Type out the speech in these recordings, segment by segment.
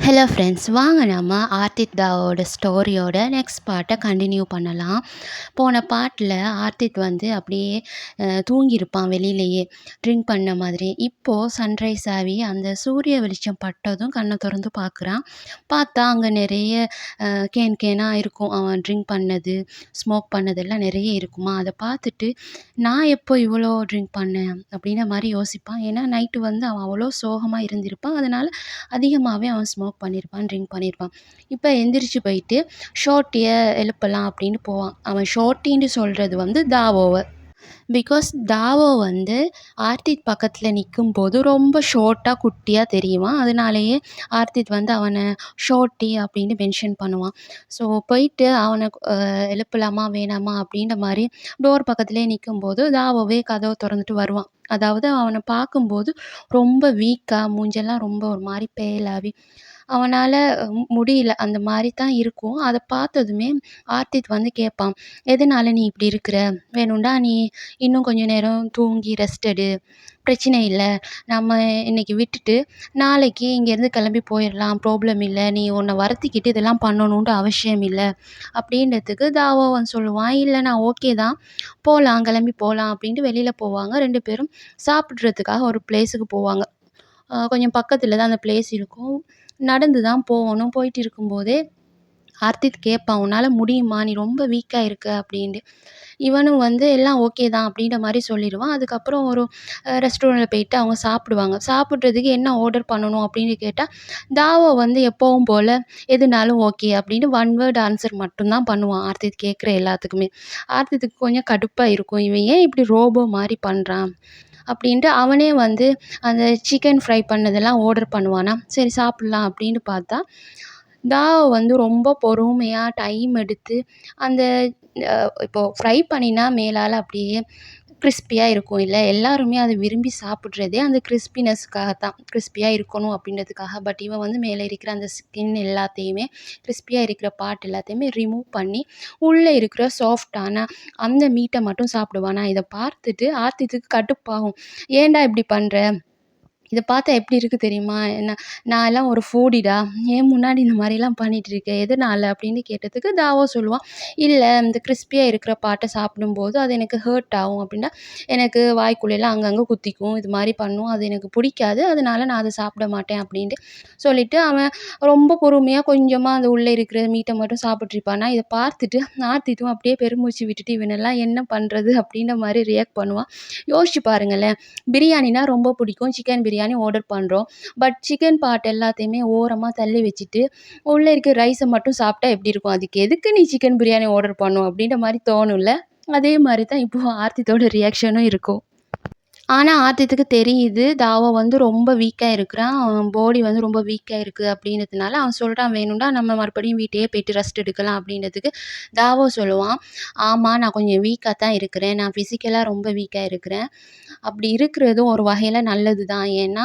Hello friends, வாங்க நம்ம ஆர்த்தித் தாவோட ஸ்டோரியோட next பார்ட்டை கண்டினியூ பண்ணலாம். போன பார்ட்டில் ஆர்த்தித் வந்து அப்படியே தூங்கியிருப்பான் வெளியிலேயே ட்ரிங்க் பண்ண மாதிரி. இப்போது சன்ரைஸ் ஆகி அந்த சூரிய வெளிச்சம் பட்டதும் கண்ணை திறந்து பார்க்குறான். பார்த்தா அங்கே நிறைய கேனாக இருக்கும். அவன் ட்ரிங்க் பண்ணது, ஸ்மோக் பண்ணதெல்லாம் நிறைய இருக்குமா. அதை பார்த்துட்டு நான் எப்போ இவ்வளோ ட்ரிங்க் பண்ணேன் அப்படின்ற மாதிரி யோசிப்பான். ஏன்னா நைட்டு வந்து அவன் அவ்வளோ சோகமாக இருந்திருப்பான். அதனால் அதிகமாகவே அவன் ஸ்மோக் பண்ணியிருப்பான், ட்ரிங்க் பண்ணியிருப்பான். இப்போ எந்திரிச்சு போயிட்டு ஷோர்ட்டிய எழுப்பலாம் அப்படின்னு போவான். அவன் ஷோர்ட்டின்னு சொல்கிறது வந்து தாவோவை. பிகாஸ் தாவோ வந்து ஆர்த்தித் பக்கத்தில் நிற்கும்போது ரொம்ப ஷார்ட்டாக குட்டியாக தெரியுவான். அதனாலேயே ஆர்த்தித் வந்து அவனை ஷோர்ட்டி அப்படின்னு மென்ஷன் பண்ணுவான். ஸோ போயிட்டு அவனை எழுப்பலாமா வேணாமா அப்படின்ற மாதிரி டோர் பக்கத்துலேயே நிற்கும்போது தாவோவே கதவை திறந்துட்டு வருவான். அதாவது அவனை பார்க்கும்போது ரொம்ப வீக்காக, மூஞ்செல்லாம் ரொம்ப ஒரு மாதிரி பேலாகி அவனால் முடியல, அந்த மாதிரி தான் இருக்கும். அதை பார்த்ததுமே ஆர்த்தித் வந்து கேட்பான், எதனால நீ இப்படி இருக்கிற? வேணும்டா நீ இன்னும் கொஞ்சம் நேரம் தூங்கி ரெஸ்ட் எடு, பிரச்சனை இல்லை. நம்ம இன்னைக்கு விட்டுட்டு நாளைக்கு இங்கேருந்து கிளம்பி போயிடலாம், ப்ராப்ளம் இல்லை. நீ உன்னை வருத்திக்கிட்டு இதெல்லாம் பண்ணணுன்ட்டு அவசியம் இல்லை அப்படின்றதுக்கு தாவோவன் சொல்லுவான், இல்லை நான் ஓகே தான், போகலாம், கிளம்பி போகலாம் அப்படின்ட்டு வெளியில் போவாங்க. 2 பேரும் சாப்பிட்றதுக்காக ஒரு பிளேஸுக்கு போவாங்க. கொஞ்சம் பக்கத்தில் தான் அந்த பிளேஸ் இருக்கும். நடந்து தான் போகணும். போயிட்டு இருக்கும்போதே ஆர்த்தித் கேட்பான், உன்னால் முடியுமா? நீ ரொம்ப வீக்காக இருக்க அப்படின்ட்டு. இவனும் வந்து எல்லாம் ஓகே தான் அப்படின்ற மாதிரி சொல்லிடுவான். அதுக்கப்புறம் ஒரு ரெஸ்டாரண்ட்டில் போயிட்டு அவங்க சாப்பிடுவாங்க. சாப்பிட்றதுக்கு என்ன ஆர்டர் பண்ணணும் அப்படின்னு கேட்டால் தாவோ வந்து எப்போவும் போல் எதுனாலும் ஓகே அப்படின்னு ஒன் வேர்ட் ஆன்சர் மட்டும்தான் பண்ணுவான் ஆர்த்தித் கேட்குற எல்லாத்துக்குமே. ஆர்த்தித்துக்கு கொஞ்சம் கடுப்பாக இருக்கும், இவன் ஏன் இப்படி ரோபோ மாதிரி பண்ணுறான் அப்படின்ட்டு. அவனே வந்து அந்த சிக்கன் ஃப்ரை பண்ணதெல்லாம் ஆர்டர் பண்ணுவானா. சரி சாப்பிட்லாம் அப்படின்னு பார்த்தா தாவ வந்து ரொம்ப பொறுமையாக டைம் எடுத்து அந்த இப்போது ஃப்ரை பண்ணினா மேலால் அப்படியே கிறிஸ்பியாக இருக்கும் இல்லை, எல்லாருமே அதை விரும்பி சாப்பிட்றதே அந்த கிறிஸ்பினஸ்க்காக தான், கிறிஸ்பியாக இருக்கணும் அப்படின்றதுக்காக. பட் இவன் வந்து மேலே இருக்கிற அந்த ஸ்கின் எல்லாத்தையுமே, கிறிஸ்பியாக இருக்கிற பார்ட் எல்லாத்தையுமே ரிமூவ் பண்ணி உள்ளே இருக்கிற சாஃப்டான அந்த மீட்டை மட்டும் சாப்பிடுவானா. இதை பார்த்துட்டு ஆர்த்தித்துக்கு கடுப்பாகும், ஏன்டா இப்படி பண்ணுற, இதை பார்த்தா எப்படி இருக்குது தெரியுமா, நான் எல்லாம் ஒரு ஃபூடிடா, ஏன் முன்னாடி இந்த மாதிரிலாம் பண்ணிகிட்ருக்கேன், எதனால் அப்படின்னு கேட்டதுக்கு தாவோ சொல்லுவான், இல்லை இந்த கிறிஸ்பியாக இருக்கிற பாட்டை சாப்பிடும்போது அது எனக்கு ஹர்ட் ஆகும் அப்படின்னா, எனக்கு வாய்க்குள்ளெல்லாம் அங்கங்கே குத்திக்கும், இது மாதிரி பண்ணும், அது எனக்கு பிடிக்காது, அதனால் நான் அதை சாப்பிட மாட்டேன் அப்படின்ட்டு சொல்லிவிட்டு அவன் ரொம்ப பொறுமையாக கொஞ்சமாக அந்த உள்ளே இருக்கிற மீட்டை மட்டும் சாப்பிட்ருப்பானா. இதை பார்த்துட்டு ஆர்த்தித்தும் அப்படியே பெருமூச்சு விட்டுட்டு இவனெல்லாம் என்ன பண்ணுறது அப்படின்ற மாதிரி ரியாக்ட் பண்ணுவான். யோசிச்சு பாருங்களேன், பிரியாணினா ரொம்ப பிடிக்கும், சிக்கன் பிரியாணி ஆர்டர் பண்ணுறோம். பட் சிக்கன் பார்ட் எல்லாத்தையுமே ஓரமாக தள்ளி வச்சுட்டு உள்ளே இருக்க ரைஸை மட்டும் சாப்பிட்டா எப்படி இருக்கும்? அதுக்கு எதுக்கு நீ சிக்கன் பிரியாணி ஆர்டர் பண்ணும் அப்படின்ற மாதிரி தோணும்ல. அதே மாதிரி தான் இப்போ ஆர்த்தித்தோட ரியாக்ஷனும் இருக்கும். ஆனால் ஆர்த்தித்துக்கு தெரியுது தாவோ வந்து ரொம்ப வீக்காக இருக்கிறான், அவன் பாடி வந்து ரொம்ப வீக்காக இருக்குது அப்படின்றதுனால அவன் சொல்கிறான், வேணும்டா நம்ம மறுபடியும் வீட்டையே போய்ட்டு ரெஸ்ட் எடுக்கலாம் அப்படின்றதுக்கு. தாவோ சொல்லுவான், ஆமாம் நான் கொஞ்சம் வீக்காக தான் இருக்கிறேன், நான் ஃபிசிக்கலாக ரொம்ப வீக்காக இருக்கிறேன். அப்படி இருக்கிறதும் ஒரு வகையில் நல்லது தான். ஏன்னா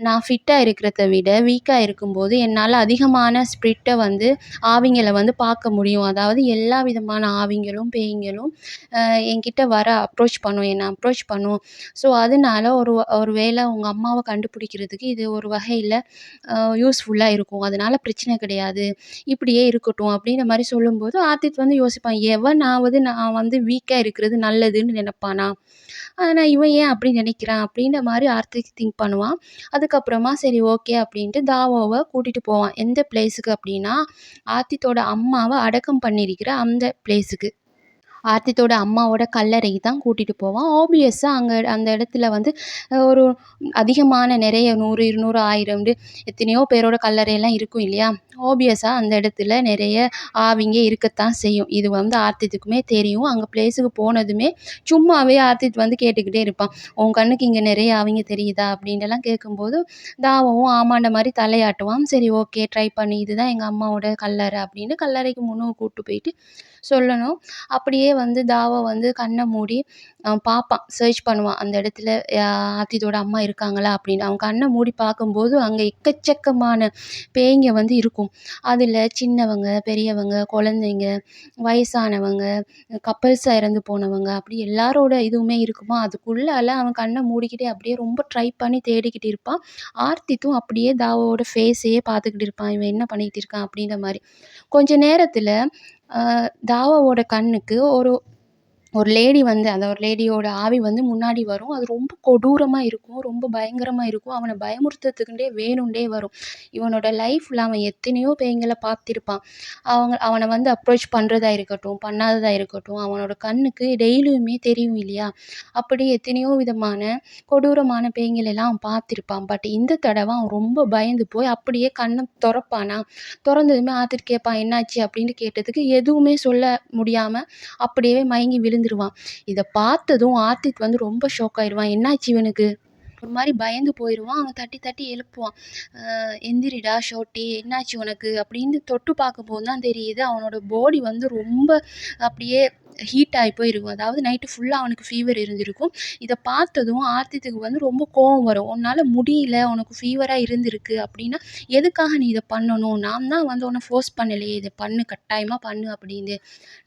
நான் ஃபிட்டாக இருக்கிறத விட வீக்காக இருக்கும்போது என்னால் அதிகமான ஸ்பிரிட்டை வந்து ஆவிங்களை வந்து பார்க்க முடியும். அதாவது எல்லா விதமான ஆவிங்களும் பேய்களும் என்கிட்ட வர அப்ரோச் பண்ணும், என்னை அப்ரோச் பண்ணும். ஸோ அதனால ஒரு வேளை உங்கள் அம்மாவை கண்டுபிடிக்கிறதுக்கு இது ஒரு வகையில் யூஸ்ஃபுல்லாக இருக்கும், அதனால் பிரச்சனை கிடையாது, இப்படியே இருக்கட்டும் அப்படின்ற மாதிரி சொல்லும்போது ஆர்த்தித் வந்து யோசிப்பான், எவனாவது நான் வந்து வீக்காக இருக்கிறது நல்லதுன்னு நினைப்பானா, ஆனால் இவன் ஏன் அப்படி நினைக்கிறான் அப்படின்ற மாதிரி ஆர்த்திக் திங்க் பண்ணுவான். அதுக்கப்புறமா சரி ஓகே அப்படின்ட்டு தாவோவை கூட்டிகிட்டு போவான். எந்த பிளேஸுக்கு அப்படின்னா ஆர்த்தித்தோட அம்மாவை அடக்கம் பண்ணியிருக்கிற அந்த பிளேஸுக்கு. ஆர்த்தித்தோட அம்மாவோட கல்லறைக்கு தான் கூட்டிகிட்டு போவான். ஆப்வியஸாக அங்கே அந்த இடத்துல வந்து ஒரு அதிகமான நிறைய 100, 200, 1000 எத்தனையோ பேரோட கல்லறையெல்லாம் இருக்கும் இல்லையா. ஆப்வியஸாக அந்த இடத்துல நிறைய ஆவிங்க இருக்கத்தான் செய்யும். இது வந்து ஆர்த்தித்துக்குமே தெரியும். அங்கே பிளேஸுக்கு போனதுமே சும்மாவே ஆர்த்தித் வந்து கேட்டுக்கிட்டே இருப்பான், உன் கண்ணுக்கு இங்கே நிறைய ஆவிங்க தெரியுதா அப்படின்ட்டுலாம் கேட்கும்போது தாவவும் ஆமாண்ட மாதிரி தலையாட்டுவான். சரி ஓகே ட்ரை பண்ணி, இதுதான் எங்கள் அம்மாவோட கல்லறை அப்படின்னு கல்லறைக்கு முன்னும் கூப்பிட்டு போயிட்டு சொல்லணும். அப்படியே வந்து தாவ வந்து கண்ண மூடி பார்ப்பான். சர்ச் பண்ணுவான். அந்த இடத்துல ஆத்தித்தோட அம்மா இருக்காங்களா அப்படின்னு. அவன் கண்ண மூடி பார்க்கும்போது, அங்க எக்கச்சக்கமான பேய்ங்க வந்து இருக்கும். அதுல சின்னவங்க, பெரியவங்க, குழந்தைங்க, வயசானவங்க, கப்பிள்ஸா இறந்து போனவங்க, அப்படி எல்லாரோட இதுவுமே இருக்குமா, அதுக்குள்ளால அவன் கண்ண மூடிக்கிட்டே அப்படியே ரொம்ப ட்ரை பண்ணி தேடிக்கிட்டு இருப்பான். ஆர்த்தித்தும் அப்படியே தாவோட ஃபேஸையே பார்த்துக்கிட்டு இருப்பான். இவன் என்ன பண்ணிக்கிட்டு இருக்கான் அப்படின்ற மாரி. கொஞ்ச நேரத்துல அ தாவாவோட கண்ணுக்கு ஒரு ஒரு லேடி வந்து அந்த ஒரு லேடியோட ஆவி வந்து முன்னாடி வரும். அது ரொம்ப கொடூரமா இருக்கும். ரொம்ப பயங்கரமா இருக்கும். அவன பயமுறுத்துறதுக்குண்டே வேணும்னே வரும். இவனோட லைஃப்ல அவன் எத்தனையோ பேய்ங்கள பார்த்திருப்பான். அவன வந்து அப்ரோச் பண்றதா இருக்கட்டும், பண்ணாததா இருக்கட்டும், அவனோட கண்ணுக்கு டெய்லியுமே தெரியும் இல்லையா? அப்படி எத்தனையோ விதமான கொடூரமான பேய்கள் எல்லாம் அவன் பார்த்திருப்பான். பட் இந்த தடவ அவன் ரொம்ப பயந்து போய் அப்படியே கண்ண தொறப்பானா, தொறந்ததுமே ஆத்துட்டு கேட்பான், "என்னாச்சு?" அப்படின்னு கேட்டதுக்கு எதுவுமே சொல்ல முடியாம அப்படியே மயங்கி விழுந்துருவான். இத பார்த்ததும் ஆர்த்திக் வந்து ரொம்ப ஷாக் ஆயிருவான். என்னாச்சு இவனுக்கு? ஒரு மாரி பயந்து போயிருவான். அவன் தட்டி தட்டி எழுப்புவான். "எந்திரிடா ஷோட்டி, என்னாச்சு உனக்கு?" அப்படின்னு தொட்டு பார்க்கும்போது தான் தெரியுது, அவனோட பாடி வந்து ரொம்ப அப்படியே ஹீட் ஆகி போயிருக்கும். அதாவது நைட்டு ஃபுல்லா அவனுக்கு ஃபீவர் இருந்திருக்கும். இத பார்த்ததும் ஆர்த்தித்துக்கு வந்து ரொம்ப கோவம் வரும். "உன்னால முடியல, உனக்கு ஃபீவரா இருந்திருக்கு அப்படின்னா, எதுக்காக நீ இத பண்ணணும்? நான் தான் வந்து உன்ன ஃபோர்ஸ் பண்ணலையே, இத பண்ணு, கட்டாயமா பண்ணு அப்படின்னு.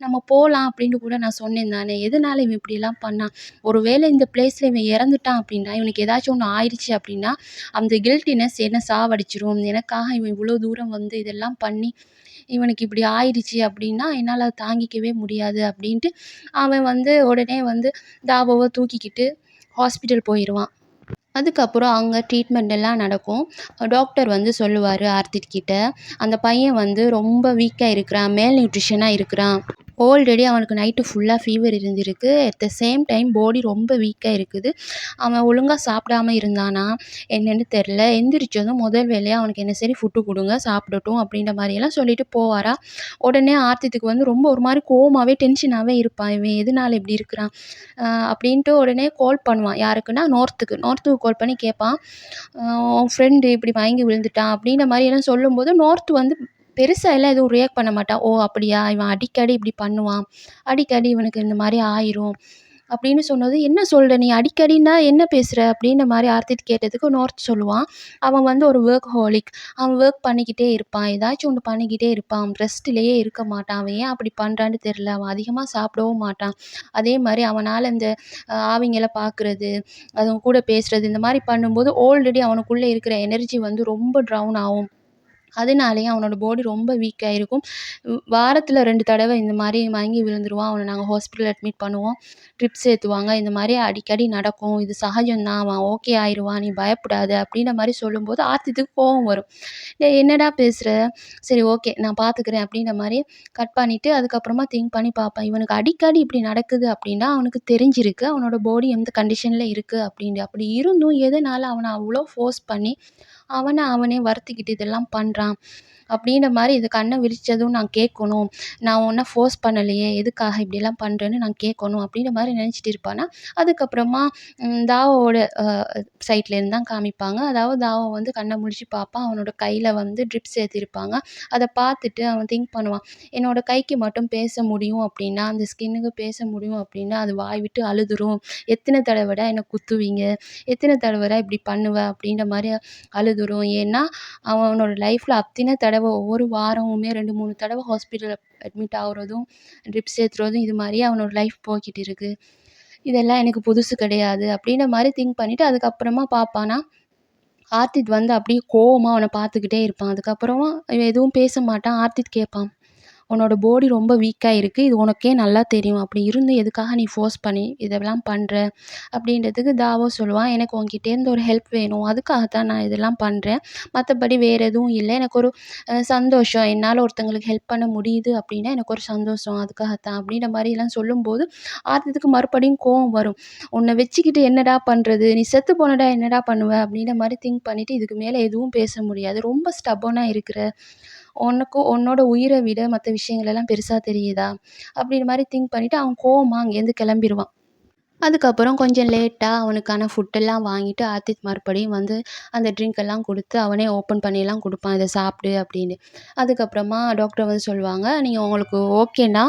நம்ம போலாம் அப்படின்னு கூட நான் சொன்னேன் தானே. எதனால இவன் இப்படிலாம் பண்ணான்? ஒருவேளை இந்த பிளேஸ்ல இவன் இறந்துட்டான் அப்படின்னா, இவனுக்கு ஏதாச்சும் ஒண்ணு ஆயிடுச்சு அப்படின்னா, அந்த கில்ட்டினஸ் என்ன சாவடிச்சுரும். எனக்காக இவன் இவ்வளோ தூரம் வந்து இதெல்லாம் பண்ணி, இவனுக்கு இப்படி ஆயிடுச்சு அப்படின்னா, என்னால அத தாங்கிக்கவே முடியாது." அப்படின்ட்டு அவன் வந்து உடனே வந்து தாபோவ தூக்கிக்கிட்டு ஹாஸ்பிட்டல் போயிருவான். அதுக்கப்புறம் அங்க ட்ரீட்மெண்ட் எல்லாம் நடக்கும். டாக்டர் வந்து சொல்லுவாரு ஆர்த்திக் கிட்ட, "அந்த பையன் வந்து ரொம்ப வீக்கா இருக்கிறான். மேல் நியூட்ரிஷனா இருக்கிறான். ஆல்ரெடி அவனுக்கு நைட்டு ஃபுல்லா ஃபீவர் இருந்திருக்கு. At the same time body ரொம்ப வீக்கா இருக்குது. அவன் ஒழுங்கா சாப்பிடாம இருந்தானா என்னன்னு தெரியல. எந்திரிச்சதும் முதல் வேலையா அவனுக்கு என்ன சரி ஃபுட்டு குடுங்க, சாப்பிடட்டும்." அப்படின்ற மாரியெல்லாம் சொல்லிட்டு போவாரா. உடனே ஆர்த்திக்கு வந்து ரொம்ப ஒரு மாரி கோவமாவே, டென்ஷனாவே இருப்பான். இவன் எதனால இப்படி இருக்கிறான்? அப்படின்ட்டு உடனே கால் பண்ணுவான். யாருக்குன்னா நோர்த்துக்கு கால் பண்ணி கேட்பான். "உன் ஃப்ரெண்டு இப்படி மயங்கி விழுந்துட்டான்." அப்படின்ற மாரியெல்லாம் சொல்லும்போது, நோர்த் வந்து பெருசா எல்லாம் எதுவும் ரியாக்ட் பண்ண மாட்டான். "ஓ! அப்படியா? இவன் அடிக்கடி இப்படி பண்ணுவான். அடிக்கடி இவனுக்கு இந்த மாரி ஆயிரும்." அப்படின்னு சொன்னது, "என்ன சொல்ற நீ? அடிக்கடின்னா என்ன பேசுற?" அப்படின்ற மாரி ஆர்த்தித் கேட்டதுக்கு நோர்த் சொல்லுவான், "அவன் வந்து ஒரு வொர்க்ஹாலிக். அவன் வொர்க் பண்ணிக்கிட்டே இருப்பான். ஏதாச்சும் ஒண்ணு பண்ணிக்கிட்டே இருப்பான். ரெஸ்ட்லயே இருக்க மாட்டான். அவன் ஏன் அப்படி பண்றான்னு தெரியல. அவன் அதிகமா சாப்பிடவும் மாட்டான். அதே மாரி அவனால இந்த ஆவிங்கள பார்க்குறது, அதுங்க கூட பேசுறது, இந்த மாரி பண்ணும்போது ஆல்ரெடி அவனுக்குள்ள இருக்கிற எனர்ஜி வந்து ரொம்ப டவுன் ஆகும். அதனாலயே அவனோட பாடி ரொம்ப வீக் ஆயிருக்கும். வாரத்துல 2 தடவ இந்த மாரி மயங்கி விழுந்துருவான். அவன நாங்க ஹாஸ்பிட்டல் அட்மிட் பண்ணுவோம். ட்ரிப்ஸ் ஏத்துவாங்க. இந்த மாரி அடிக்கடி நடக்கும். இது சகஜம் தான். அவன் ஓகே ஆயிருவான். நீ பயப்படாத." அப்படின்ற மாரி சொல்லும்போது ஆர்த்திக்கு கோவம் வரும். "டேய் என்னடா பேசுற? சரி ஓகே நான் பார்த்துக்கிறேன்." அப்படின்ற மாரி கட் பண்ணிட்டு அதுக்கப்புறமா திங்க் பண்ணி பார்ப்பேன். இவனுக்கு அடிக்கடி இப்படி நடக்குது அப்படின்னா, அவனுக்கு தெரிஞ்சிருக்கு. அவனோட பாடி எந்த கண்டிஷன்ல இருக்கு அப்படின்னு. அப்படி இருந்தும் எதனால அவன அவ்ளோ ஃபோர்ஸ் பண்ணி அவனே வருத்திக்கிட்டு இதெல்லாம் பண்றான். அப்படின்ற மாரி இது கண்ண விழிச்சதும் நான் கேட்கணும். நான் உன்ன ஃபோர்ஸ் பண்ணலையே. எதுக்காக இப்படிலாம் பண்றேன்னு நான் கேட்கணும் அப்படின்ற மாரி நினைச்சிட்டு இருப்பானா. அதுக்கப்புறமா தாவோட சைட்லேருந்து தான் காமிப்பாங்க. அதாவது தாவ வந்து கண்ண முழிச்சு பார்ப்பான். அவனோட கையில வந்து ட்ரிப்ஸ் ஏத்திருப்பாங்க. அத பார்த்துட்டு அவன் திங்க் பண்ணுவான். என்னோட கைக்கு மட்டும் பேச முடியும் அப்படின்னா, அந்த ஸ்கின்னுக்கு பேச முடியும் அப்படின்னா, அது வாய் விட்டு அழுதுரும். எத்தன தடவடா என்ன குத்துவீங்க? எத்தன தடவடா இப்படி பண்ணுவ? அப்படின்ற மாரி அழுதுரும். ஏன்னா, அவனோட லைஃப்ல அத்தன தடவ ஒவ்வொரு வாரமுமே 2, 3 தடவ ஹாஸ்பிட்டல் அட்மிட் ஆகுறதும், ட்ரிப்ஸ் ஏத்துறதும் இது மாரியே அவனோட லைஃப் போய்க்கிட்டு இருக்கு. இதெல்லாம் எனக்கு புதுசு கிடையாது அப்படின்ற மாரி திங்க் பண்ணிட்டு அதுக்கப்புறமா பார்ப்பானா, ஆர்த்தித் வந்து அப்படியே கோவமா அவன பார்த்துக்கிட்டே இருப்பான். அதுக்கப்புறமா இவன் எதுவும் பேச மாட்டான். ஆர்த்தித் கேட்பான், "உன்னோட பாடி ரொம்ப வீக்கா இருக்கு. இது உனக்கே நல்லா தெரியும். அப்படி இருந்தும் எதுக்காக நீ ஃபோர்ஸ் பண்ணி இதெல்லாம் பண்ற?" அப்படின்றதுக்கு தாவோ சொல்லுவான், "எனக்கு உன்கிட்டேருந்து ஒரு ஹெல்ப் வேணும். அதுக்காக தான் நான் இதெல்லாம் பண்றேன். மத்தபடி வேற எதுவும் இல்ல. எனக்கு ஒரு சந்தோஷம். என்னால ஒருத்தங்களுக்கு ஹெல்ப் பண்ண முடியுது அப்படின்னா எனக்கு ஒரு சந்தோஷம். அதுக்காகத்தான்." அப்படின்ற மாரிலாம் சொல்லும்போது, ஆர்த்திக்கு மறுபடியும் கோவம் வரும். "உன்ன வச்சுக்கிட்டு என்னடா பண்றது? நீ செத்து போனடா என்னடா பண்ணுவ?" அப்படின்ற மாரி திங்க் பண்ணிட்டு, இதுக்கு மேல எதுவும் பேச முடியாது. "ரொம்ப ஸ்டபர்னா இருக்கிற. உனக்கும் உன்னோட உயிர விட மத்த விஷயங்கள் எல்லாம் பெருசா தெரியுதா?" அப்படின்ற மாரி திங்க் பண்ணிட்டு அவன் கோவமா அங்கேருந்து கிளம்பிருவான். அதுக்கப்புறம் கொஞ்சம் லேட்டா அவனுக்கான ஃபுட்டெல்லாம் வாங்கிட்டு ஆத்திக் மறுபடியும் வந்து அந்த ட்ரிங்க் எல்லாம் குடுத்து, அவனே ஓப்பன் பண்ணிலாம் குடுப்பான். "இத சாப்பிடு" அப்படின்னு. அதுக்கப்புறமா டாக்டர் வந்து சொல்லுவாங்க, "நீங்க உங்களுக்கு ஓகேன்னா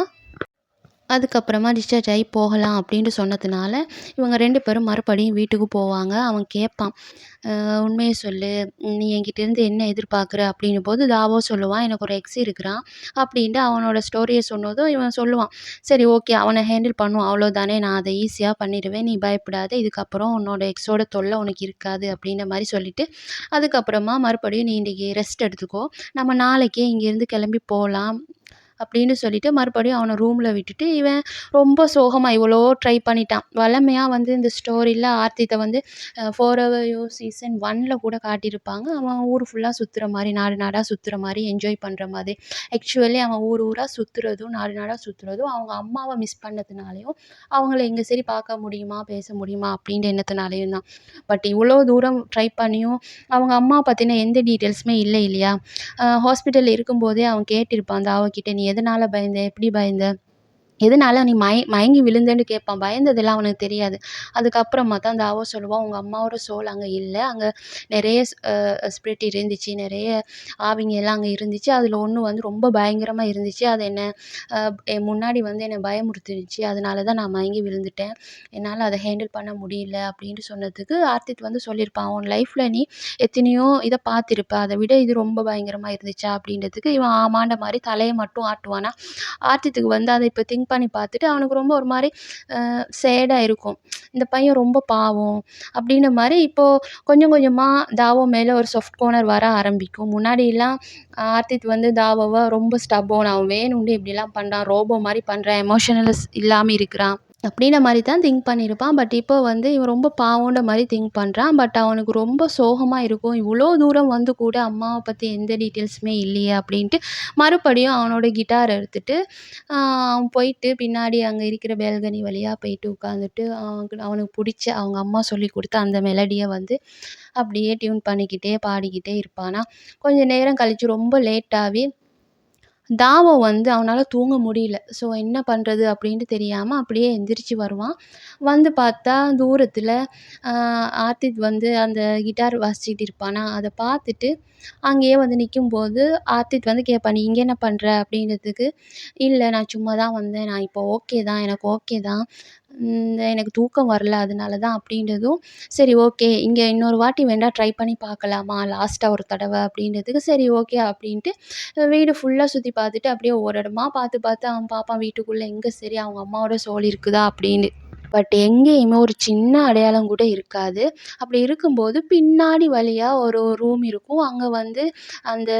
அதுக்கப்புறமா டிஸ்சார்ஜ் ஆகி போகலாம் அப்படின்ட்டு சொன்னதுனால, இவங்க 2 பேரும் மறுபடியும் வீட்டுக்கு போவாங்க. அவன் கேட்பான், உண்மைய சொல்லு. நீ என்கிட்டேருந்து என்ன எதிர்பார்க்குற?" அப்படின்னும்போது தாவோ சொல்லுவான், "எனக்கு ஒரு எக்ஸ் இருக்கிறான்." அப்படின்ட்டு அவனோட ஸ்டோரிய சொன்னதும் இவன் சொல்லுவான், "சரி ஓகே. அவன ஹேண்டில் பண்ணுவோம். அவ்வளோதானே. நான் அத ஈஸியா பண்ணிருவேன். நீ பயப்படாத. இதுக்கப்புறம் உன்னோட எக்ஸோட தொல்ல உனக்கு இருக்காது." அப்படின்ற மாரி சொல்லிட்டு, அதுக்கப்புறமா மறுபடியும், "நீ இன்னைக்கு ரெஸ்ட் எடுத்துக்கோ. நம்ம நாளைக்கே இங்கேருந்து கிளம்பி போலாம்." அப்படின்னு சொல்லிட்டு மறுபடியும் அவன ரூம்ல விட்டுட்டு, இவன் ரொம்ப சோகமா எவ்வளவோ ட்ரை பண்ணிட்டான். வழமையா வந்து இந்த ஸ்டோரில ஆர்த்தித்த வந்து "ஃபோரெவர் யூ" சீசன் 1ல கூட காட்டியிருப்பாங்க. அவன் ஊர் ஃபுல்லா சுத்துற மாரி, நாடு நாடா சுத்துற மாரி, என்ஜாய் பண்ற மாதிரி. ஆக்சுவலி அவன் ஊர் ஊரா சுத்துறதும், நாடு நாடா சுத்துறதும் அவங்க அம்மாவ மிஸ் பண்ணதுனாலயும், அவங்கள இங்க சரி பார்க்க முடியுமா, பேச முடியுமா அப்படின்ற எண்ணத்தினாலயும் தான். பட் இவ்வளோ தூரம் ட்ரை பண்ணியும், அவங்க அம்மா பத்தின எந்த டீட்டெயில்ஸுமே இல்லையா? ஹாஸ்பிட்டல்ல இருக்கும்போதே அவன் கேட்டிருப்பான் தாவ கிட்ட, "நீ எதனால பயந்த? எப்படி பயந்த? எதனால நீ மயங்கி விழுந்தேன்னு?" கேட்பான். பயந்ததெல்லாம் அவனுக்கு தெரியாது. அதுக்கப்புறமா தான் தாவோ சொல்லுவான், "உங்க அம்மாவோட சோல் அங்க இல்ல. அங்க நெறைய ஸ்பிரிட் இருந்துச்சு. நெறைய ஆவிங்க எல்லாம் அங்க இருந்துச்சு. அதுல ஒண்ணு வந்து ரொம்ப பயங்கரமா இருந்துச்சு. அது என்ன அ என் முன்னாடி வந்து என்ன பயமுறுத்திருச்சு. அதனால தான் நான் மயங்கி விழுந்துட்டேன். என்னால அத ஹேண்டில் பண்ண முடியல." அப்படின்ட்டு சொன்னதுக்கு, ஆர்த்தித் வந்து சொல்லியிருப்பான், "உன் லைஃப்ல நீ எத்தனையோ இத பார்த்திருப்ப. அத விட இது ரொம்ப பயங்கரமா இருந்துச்சா?" அப்படின்றதுக்கு இவன் ஆமான்ற மாரி தலைய மட்டும் ஆட்டுவானா. ஆர்த்தித்துக்கு வந்து அத இப்ப திங்க் பண்ணி பார்த்துட்டு அவனுக்கு ரொம்ப ஒரு மாரி சேடா இருக்கும். இந்த பையன் ரொம்ப பாவம் அப்படின்ற மாரி இப்போ கொஞ்சம் கொஞ்சமா தாவோ மேல ஒரு சாஃப்ட் கார்னர் வர ஆரம்பிக்கும். முன்னாடிலாம் ஆர்த்தித் வந்து தாவோவ ரொம்ப ஸ்டபோர்ன், அவன் வேணும்னே இப்படிலாம் பண்றான், ரோபோ மாரி பண்றான், எமோஷனல்ஸ் இல்லாம இருக்கிறான் அப்படின்ற மாரி தான் திங்க் பண்ணியிருப்பான். பட் இப்போ வந்து இவன் ரொம்ப பாவம்ன்ற மாரி திங்க் பண்றான். பட் அவனுக்கு ரொம்ப சோகமா இருக்கும். இவ்வளோ தூரம் வந்து கூட அம்மாவ பத்தி எந்த டீட்டெயில்ஸுமே இல்லையே அப்படின்ட்டு, மறுபடியும் அவனோட கிட்டார் எடுத்துட்டு, அவன் போயிட்டு பின்னாடி அங்க இருக்கிற பால்கனி வழியா போயிட்டு உட்காந்துட்டு, அவனுக்கு புடிச்ச அவங்க அம்மா சொல்லிக் குடுத்த அந்த மெலடிய வந்து அப்படியே டியூன் பண்ணிக்கிட்டே பாடிக்கிட்டே இருப்பானா. கொஞ்ச நேரம் கழிச்சு ரொம்ப லேட்டாவே தாவோ வந்து அவனால தூங்க முடியல. ஸோ என்ன பண்றது அப்படின்ட்டு தெரியாம அப்படியே எந்திரிச்சு வருவான். வந்து பார்த்தா தூரத்தில அ ஆர்த்தித் வந்து அந்த கிட்டார் வாசிச்சுட்டு இருப்பானா, அத பார்த்துட்டு அங்கேயே வந்து நிக்கும்போது, ஆர்த்தித் வந்து கேட்பான், "நீ இங்க என்ன பண்ற?" அப்படின்றதுக்கு, "இல்ல நான் சும்மா தான் வந்தேன். நான் இப்போ ஓகே தான். எனக்கு ஓகே தான். எனக்கு தூக்கம் வரல. அதனால தான்." அப்படின்றதும், "சரி ஓகே. இங்க இன்னொரு வாட்டி வேணா ட்ரை பண்ணி பார்க்கலாமா? லாஸ்ட்டா ஒரு தடவ." அப்படின்றதுக்கு, சரி ஓகே அப்படின்ட்டு வீடு ஃபுல்லா சுத்தி பார்த்துட்டு, அப்படியே ஒவ்வொரு இடமா பார்த்து பார்த்து அவன் பார்ப்பான் வீட்டுக்குள்ள எங்க சரி அவங்க அம்மாவோட சோல் இருக்குதா அப்படின்னு. பட் எங்கேயுமே ஒரு சின்ன அடையாளம் கூட இருக்காது. அப்படி இருக்கும்போது பின்னாடி வழியா ஒரு ரூம் இருக்கும். அங்க வந்து அந்த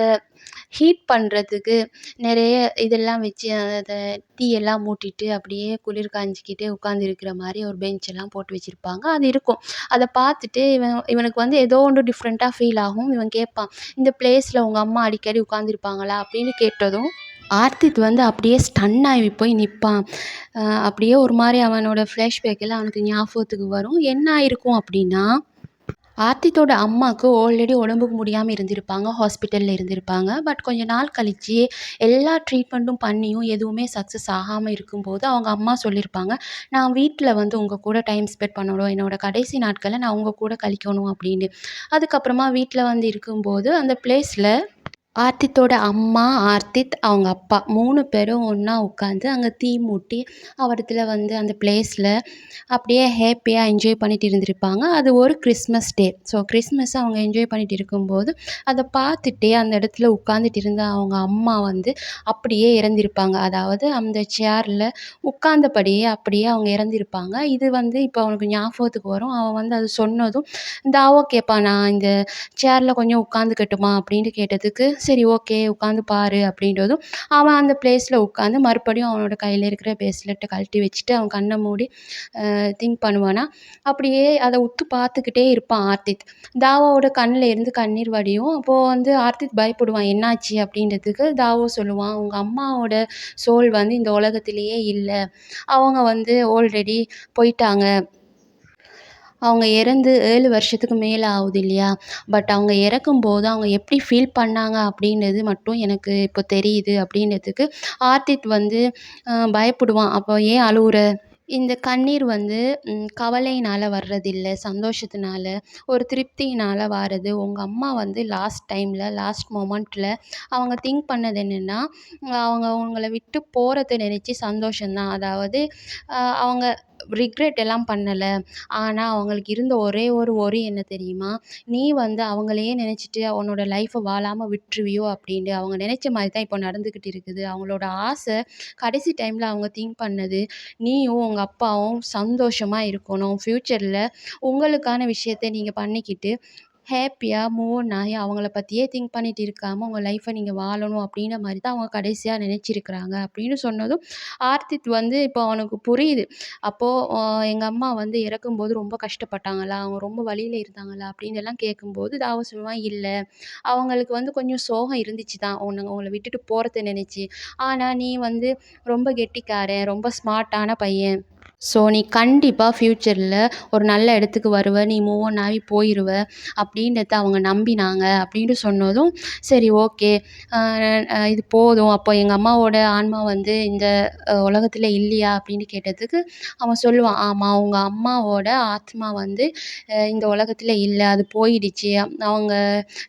ஹீட் பண்றதுக்கு நெறைய இதெல்லாம் வச்சு அத தீயெல்லாம் மூட்டிட்டு, அப்படியே குளிர் காய்ஞ்சுக்கிட்டே உட்கார்ந்து இருக்கிற மாரி ஒரு பெஞ்ச் எல்லாம் போட்டு வச்சிருப்பாங்க. அது இருக்கும். அத பார்த்துட்டு இவனுக்கு வந்து ஏதோ ஒண்ணு டிஃப்ரெண்ட்டா ஃபீல் ஆகும். இவன் கேட்பான், "இந்த பிளேஸ்ல உங்க அம்மா அடிக்கடி உட்கார்ந்திருப்பாங்களா?" அப்படின்னு கேட்டதும், ஆர்த்தித் வந்து அப்படியே ஸ்டன் ஆகி போய் நிப்பான். அப்படியே ஒரு மாரி அவனோட ஃப்ளாஷ்பேக் எல்லாம் அவனுக்கு ஞாபகத்துக்கு வரும். என்ன ஆயிருக்கும் அப்படின்னா, ஆர்த்தித்தோட அம்மாக்கு ஆல்ரெடி உடம்புக்கு முடியாம இருந்திருப்பாங்க. ஹாஸ்பிட்டல்ல இருந்திருப்பாங்க. பட் கொஞ்ச நாள் கழிச்சு எல்லா ட்ரீட்மெண்ட்டும் பண்ணியும் எதுவுமே சக்ஸஸ் ஆகாம இருக்கும்போது, அவங்க அம்மா சொல்லியிருப்பாங்க, "நான் வீட்ல வந்து உங்க கூட டைம் ஸ்பெண்ட் பண்ணணும். என்னோட கடைசி நாட்கள நான் உங்க கூட கழிக்கணும்." அப்படின்னு. அதுக்கப்புறமா வீட்ல வந்து இருக்கும்போது, அந்த பிளேஸ்ல ஆர்த்தித்தோட அம்மா, ஆர்த்தித், அவங்க அப்பா 3 பேரும் ஒண்ணா உட்காந்து அங்க தீ மூட்டி, அவடத்துல வந்து அந்த பிளேஸ்ல அப்படியே ஹேப்பியா என்ஜாய் பண்ணிட்டு இருந்திருப்பாங்க. அது ஒரு கிறிஸ்மஸ் டே. ஸோ கிறிஸ்மஸ அவங்க என்ஜாய் பண்ணிட்டு இருக்கும்போது, அத பார்த்துட்டே அந்த இடத்துல உட்காந்துட்டு இருந்த அவங்க அம்மா வந்து அப்படியே இறந்திருப்பாங்க. அதாவது அந்த சேர்ல உட்கார்ந்தபடியே அப்படியே அவங்க இறந்திருப்பாங்க. இது வந்து இப்போ அவனுக்கு ஞாபகத்துக்கு வரும். அவன் வந்து அது சொன்னதும், தாவோ கேட்பான், "நான் இந்த சேர்ல கொஞ்சம் உட்காந்துக்கட்டுமா?" அப்படின்ட்டு கேட்டதுக்கு, "சரி ஓகே உட்காந்து பாரு." அப்படின்றதும், அவன் அந்த பிளேஸ்ல உட்காந்து மறுபடியும் அவனோட கையில இருக்கிற பிரேஸ்லெட்ட கழட்டி வச்சுட்டு, அவன் கண்ண மூடி திங்க் பண்ணுவானா, அப்படியே அத உத்து பார்த்துக்கிட்டே இருப்பான் ஆர்த்தித். தாவோவோட கண்ல இருந்து கண்ணீர் வடியும். அப்போ வந்து ஆர்த்தித் பயப்படுவான். என்னாச்சு அப்படின்றதுக்கு தாவோ சொல்லுவான், "உங்க அம்மாவோட சோல் வந்து இந்த உலகத்திலேயே இல்ல. அவங்க வந்து ஆல்ரெடி போயிட்டாங்க. அவங்க இறந்து 7 வருஷத்துக்கு மேல ஆகுது இல்லையா? பட் அவங்க இறக்கும்போது அவங்க எப்படி ஃபீல் பண்ணாங்க அப்படின்றது மட்டும் எனக்கு இப்போ தெரியுது." அப்படின்றதுக்கு ஆர்த்தித் வந்து பயப்படுவான். "அப்போ ஏன் அழுவுற?" இந்த கண்ணீர் வந்து கவலையினால வர்றதில்ல, சந்தோஷத்தினால, ஒரு திருப்தியினால வாரது. உங்க அம்மா வந்து லாஸ்ட் மொமெண்ட்ல அவங்க திங்க் பண்ணது என்னன்னா, அவங்க உங்கள விட்டு போறத நெனச்சு சந்தோஷம் தான். அதாவது அவங்க ரிக்ரெட் எல்லாம் பண்ணல. ஆனா, அவங்களுக்கு இருந்த ஒரே ஒரு வொரி என்ன தெரியுமா? நீ வந்து அவங்களையே நெனச்சுட்டு உன்னோட லைஃப்ப வாழாம விட்டுருவியோ அப்படின்னு. அவங்க நெனச்ச மாரி தான் இப்போ நடந்துகிட்டு இருக்குது. அவங்களோட ஆசை கடைசி டைம்ல அவங்க திங்க் பண்ணது, நீயும் உங்க அப்பாவும் சந்தோஷமா இருக்கணும். ஃப்யூச்சர்ல உங்களுக்கான விஷயத்த நீங்க பண்ணிக்கிட்டு, ஹேப்பியா மூவ் ஆன் ஆயி அவங்கள பத்தியே திங்க் பண்ணிட்டு இருக்காம, உங்க லைஃப்ப நீங்க வாழணும் அப்படின்ற மாரி தான் அவங்க கடைசியா நினைச்சிருக்கிறாங்க அப்படின்னு சொன்னதும், ஆர்த்திக் வந்து இப்போ அவனுக்கு புரியுது. அப்போ அ எங்க அம்மா வந்து இறக்கும்போது ரொம்ப கஷ்டப்பட்டாங்களா? அவங்க ரொம்ப வலியில இருந்தாங்களா? அப்படின்னு எல்லாம் கேட்கும்போது, அவன் சொல்லுவான், "இல்ல. அவங்களுக்கு வந்து கொஞ்சம் சோகம் இருந்துச்சு தான். உங்கள விட்டுட்டு போறத நினைச்சு. ஆனா நீ வந்து ரொம்ப கெட்டிக்காரன், ரொம்ப ஸ்மார்ட்டான பையன். ஸோ, நீ கண்டிப்பா ஃப்யூச்சர்ல ஒரு நல்ல இடத்துக்கு வருவ. நீ மூவ் ஆன் ஆகி போயிருவ." அப்படின்றத அவங்க நம்பினாங்க. அப்படின்னு சொன்னதும், சரி ஓகே. அ இது போதும். அப்போ எங்க அம்மாவோட ஆன்மா வந்து இந்த உலகத்தில இல்லையா? அப்படின்னு கேட்டதுக்கு, அவன் சொல்லுவான், "ஆமா. உங்க அம்மாவோட ஆத்மா வந்து இந்த உலகத்தில இல்ல. அது போயிடுச்சு. அவங்க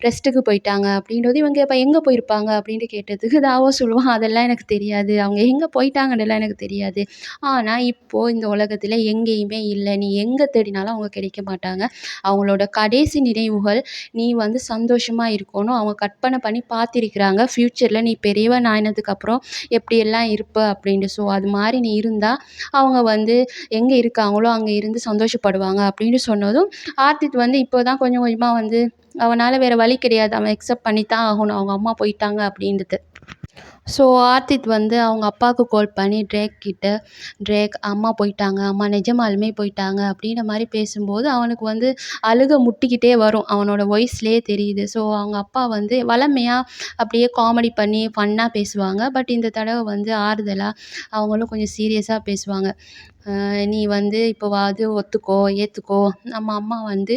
ரெஸ்ட்டுக்கு போயிட்டாங்க." அப்படின்றது இவன் கேட்பான், "எங்க போயிருப்பாங்க?" அப்படின்ட்டு கேட்டதுக்கு, தாவோ சொல்லுவான், "அதெல்லாம் எனக்கு தெரியாது. அவங்க எங்க போயிட்டாங்கன்னுலாம் எனக்கு தெரியாது. ஆனா, இப்போ இந்த உலகத்தில எங்கேயுமே இல்ல. நீ எங்க தேடினாலும் அவங்க கிடைக்க மாட்டாங்க. அவங்களோட கடைசி நினைவுகள் நீ வந்து சந்தோஷமா இருக்கணும். அவங்க கற்பனை பண்ணி பார்த்திருக்கிறாங்க. ஃப்யூச்சர்ல நீ பெரியவன் ஆயினதுக்கப்புறம் எப்படியெல்லாம் இருப்ப அப்படின்னு. ஸோ, அது மாரி நீ இருந்தா, அவங்க வந்து எங்க இருக்காங்களோ அங்க இருந்து சந்தோஷப்படுவாங்க." அப்படின்னு சொன்னதும், ஆர்த்திக் வந்து இப்போ தான் கொஞ்சம் கொஞ்சமா வந்து அவனால வேற வழி கிடையாது. அவன் அக்செப்ட் பண்ணி தான் ஆகணும். அவங்க அம்மா போயிட்டாங்க அப்படின்றது. ஸோ, ஆர்த்திக் வந்து அவங்க அப்பாவுக்கு கால் பண்ணி "ட்ரேக் அம்மா போயிட்டாங்க. அம்மா நிஜமாலுமே போயிட்டாங்க." அப்படின்ற மாரி பேசும்போது, அவனுக்கு வந்து அழுகை முட்டிக்கிட்டே வரும். அவனோட வாய்ஸ்லயே தெரியுது. ஸோ, அவங்க அப்பா வந்து வழமையா அப்படியே காமெடி பண்ணி ஃபன்னா பேசுவாங்க. பட் இந்த தடவ வந்து ஆறுதலா அவங்களும் கொஞ்சம் சீரியஸா பேசுவாங்க. "நீ வந்து இப்போவாவது ஒத்துக்கோ, ஏத்துக்கோ. நம்ம அம்மா வந்து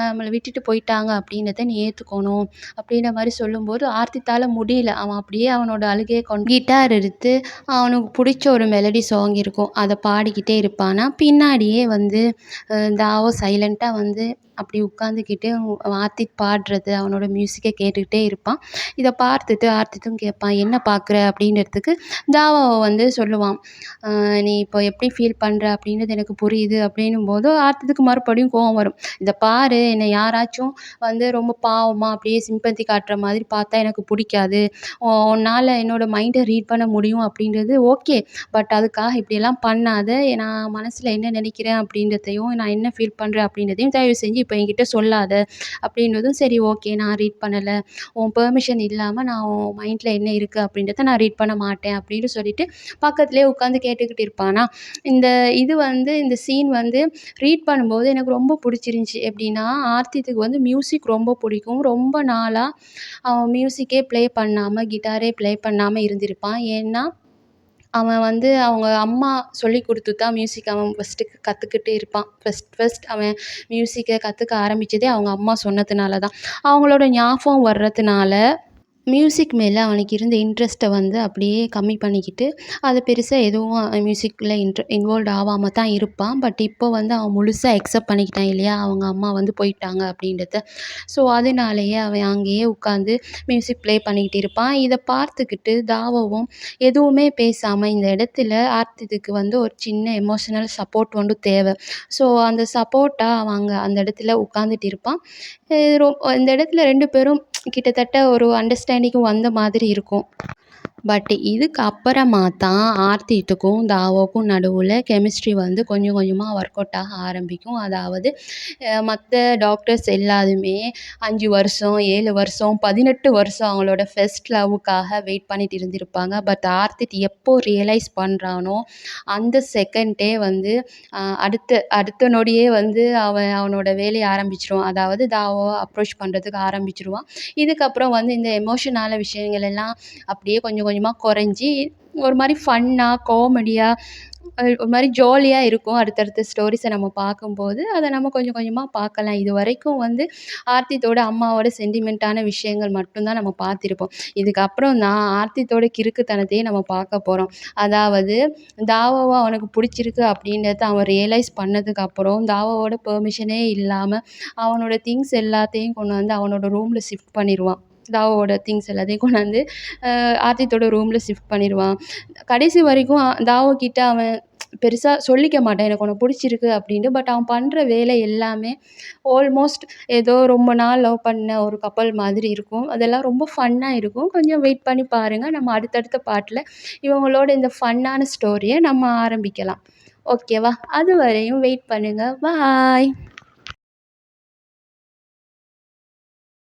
நம்மள விட்டுட்டு போயிட்டாங்க அப்படின்றத நீ ஏத்துக்கணும்." அப்படின்ற மாரி சொல்லும்போது, ஆர்த்தித்தால முடியல. அவன் அப்படியே அவனோட அழுகைய கிட்டார் எடுத்து அவனுக்கு புடிச்ச ஒரு மெலடி சாங் இருக்கும். அத பாடிக்கிட்டே இருப்பானா, பின்னாடியே வந்து தாவோ சைலன்ட்டா வந்து அப்படி உட்காந்துக்கிட்டு ஆர்த்திக் பாடுறது, அவனோட மியூசிக்க கேட்டுக்கிட்டே இருப்பான். இத பார்த்துட்டு ஆர்த்திக்கும் கேட்பான், "என்ன பார்க்குற?" அப்படின்றதுக்கு தாவோ வந்து சொல்லுவான், "நீ இப்போ எப்படி ஃபீல் பண்ற அப்படின்றது எனக்கு புரியுது." அப்படின்னும்போது ஆர்த்திக்கு மறுபடியும் கோவம் வரும். "இத பாரு, என்னை யாராச்சும் வந்து ரொம்ப பாவமா அப்படியே சிம்பத்தி காட்டுற மாதிரி பார்த்தா எனக்கு புடிக்காது. உன்னால என்னோட மைண்ட ரீட் பண்ண முடியும் அப்படின்றது ஓகே. பட் அதுக்காக இப்படியெல்லாம் பண்ணாத. நான் மனசுல என்ன நினைக்கிறேன் அப்படின்றதையும், நான் என்ன ஃபீல் பண்றேன் அப்படின்றதையும் தயவு செஞ்சு இப்போ என்கிட்ட சொல்லாத." அப்படின்றதும், "சரி ஓகே. நான் ரீட் பண்ணல. உன் பெர்மிஷன் இல்லாம நான் உன் மைண்ட்ல என்ன இருக்கு அப்படின்றத நான் ரீட் பண்ண மாட்டேன்." அப்படின்னு சொல்லிட்டு பக்கத்திலேயே உட்காந்து கேட்டுக்கிட்டு இருப்பானா, இந்த இது வந்து இந்த சீன் வந்து ரீட் பண்ணும்போது எனக்கு ரொம்ப புடிச்சிருந்துச்சு. எப்படின்னா, ஆர்த்திக்கு வந்து மியூசிக் ரொம்ப பிடிக்கும். ரொம்ப நாளா அவன் மியூசிக்கே ப்ளே பண்ணாம, கிட்டாரே ப்ளே பண்ணாம இருந்திருப்பான். ஏன்னா, அவன் வந்து அவங்க அம்மா சொல்லிக் குடுத்து தான் மியூசிக் அவன் ஃபர்ஸ்ட்டு கத்துக்கிட்டு இருப்பான். ஃபர்ஸ்ட் அவன் மியூசிக்க கத்துக்க ஆரம்பிச்சதே அவங்க அம்மா சொன்னதுனால தான். அவங்களோட ஞாபகம் வர்றதுனால மியூசிக் மேல அவனுக்கு இருந்த இன்ட்ரெஸ்ட்ட வந்து அப்படியே கம்மி பண்ணிக்கிட்டு, அது பெருசா எதுவும் மியூசிக்ல இன்வால்வ்ட் ஆவாம தான் இருப்பான். பட் இப்போ வந்து அவன் முழுசா அக்செப்ட் பண்ணிக்கிட்டான் இல்லையா? அவங்க அம்மா வந்து போயிட்டாங்க அப்படின்றத. ஸோ, அதனாலேயே அவன் அங்கேயே உட்காந்து மியூசிக் ப்ளே பண்ணிக்கிட்டு இருப்பான். இத பார்த்துக்கிட்டு தாவவும் எதுவுமே பேசாம இந்த இடத்துல ஆர்த்திக்கு வந்து ஒரு சின்ன எமோஷனல் சப்போர்ட் வந்து தேவை. ஸோ, அந்த சப்போர்ட்டா அவன் அங்க அந்த இடத்துல உட்காந்துட்டு இருப்பான். அ ரொ இந்த இடத்துல 2 பேரும் கிட்டத்தட்ட ஒரு அண்டர்ஸ்டாண்டிங் வந்த மாதிரி இருக்கும். பட் இதுக்கு அப்புறமா தான் ஆர்த்தித்துக்கும், தாவோக்கும் நடுவுல கெமிஸ்ட்ரி வந்து கொஞ்சம் கொஞ்சமா ஒர்க் அவுட் ஆக ஆரம்பிக்கும். அதாவது மத்த டாக்டர்ஸ் எல்லாருமே 5 வருஷம், 7 வருஷம், 18 வருஷம் அவங்களோட ஃபர்ஸ்ட் லவ்வுக்காக வெயிட் பண்ணிட்டு இருந்திருப்பாங்க. பட் ஆர்த்திக் எப்போ ரியலைஸ் பண்றானோ, அந்த செகண்டே வந்து அடுத்த அடுத்த நொடியே வந்து அவனோட வேலைய ஆரம்பிச்சுருவான். அதாவது தாவோவ அப்ரோச் பண்றதுக்கு ஆரம்பிச்சுருவான். இதுக்கப்புறம் வந்து இந்த எமோஷனான விஷயங்கள் எல்லாம் அப்படியே கொஞ்சம் கொஞ்சமா குறைஞ்சு, ஒரு மாரி ஃபன்னா, காமெடியா ஒரு மாரி ஜாலியா இருக்கும். அடுத்தடுத்த ஸ்டோரீஸ நம்ம பார்க்கும்போது, அத நம்ம கொஞ்சம் கொஞ்சமா பார்க்கலாம். இதுவரைக்கும் வந்து ஆர்த்தித்தோட அம்மாவோட சென்டிமென்ட்டான விஷயங்கள் மட்டும் தான் நம்ம பார்த்திருப்போம். இதுக்கப்புறம் தான் ஆர்த்தித்தோட கிறுக்குத்தனத்தையே நம்ம பார்க்க போறோம். அதாவது தாவாவ அவனுக்கு புடிச்சிருக்கு அப்படின்றத அவன் ரியலைஸ் பண்ணதுக்கப்புறம், தாவாவோட பெர்மிஷனே இல்லாம அவனோட திங்ஸ் எல்லாத்தையும் கொண்டு வந்து அவனோட ரூம்ல ஷிஃப்ட் பண்ணிருவான். தாவாவோட திங்ஸ் எல்லாத்தையும் கொண்டாந்து ஆதித்தோட ரூம்ல ஷிஃப்ட் பண்ணிருவான். கடைசி வரைக்கும் தாவு கிட்ட அவன் பெருசா சொல்லிக்க மாட்டான். எனக்கு உன்ன புடிச்சிருக்கு அப்டின்ட்டு. பட் அவன் பண்ற வேலை எல்லாமே ஆல்மோஸ்ட் ஏதோ ரொம்ப நாள் லவ் பண்ண ஒரு கப்பல் மாதிரி இருக்கும். அதெல்லாம் ரொம்ப ஃபன்னா இருக்கும். கொஞ்சம் வெயிட் பண்ணி பாருங்க. நம்ம அடுத்தடுத்த பார்ட்ல இவங்களோட இந்த ஃபன்னான ஸ்டோரிய நம்ம ஆரம்பிக்கலாம். ஓகேவா? அதுவரையும் வெயிட் பண்ணுங்க. பாய்.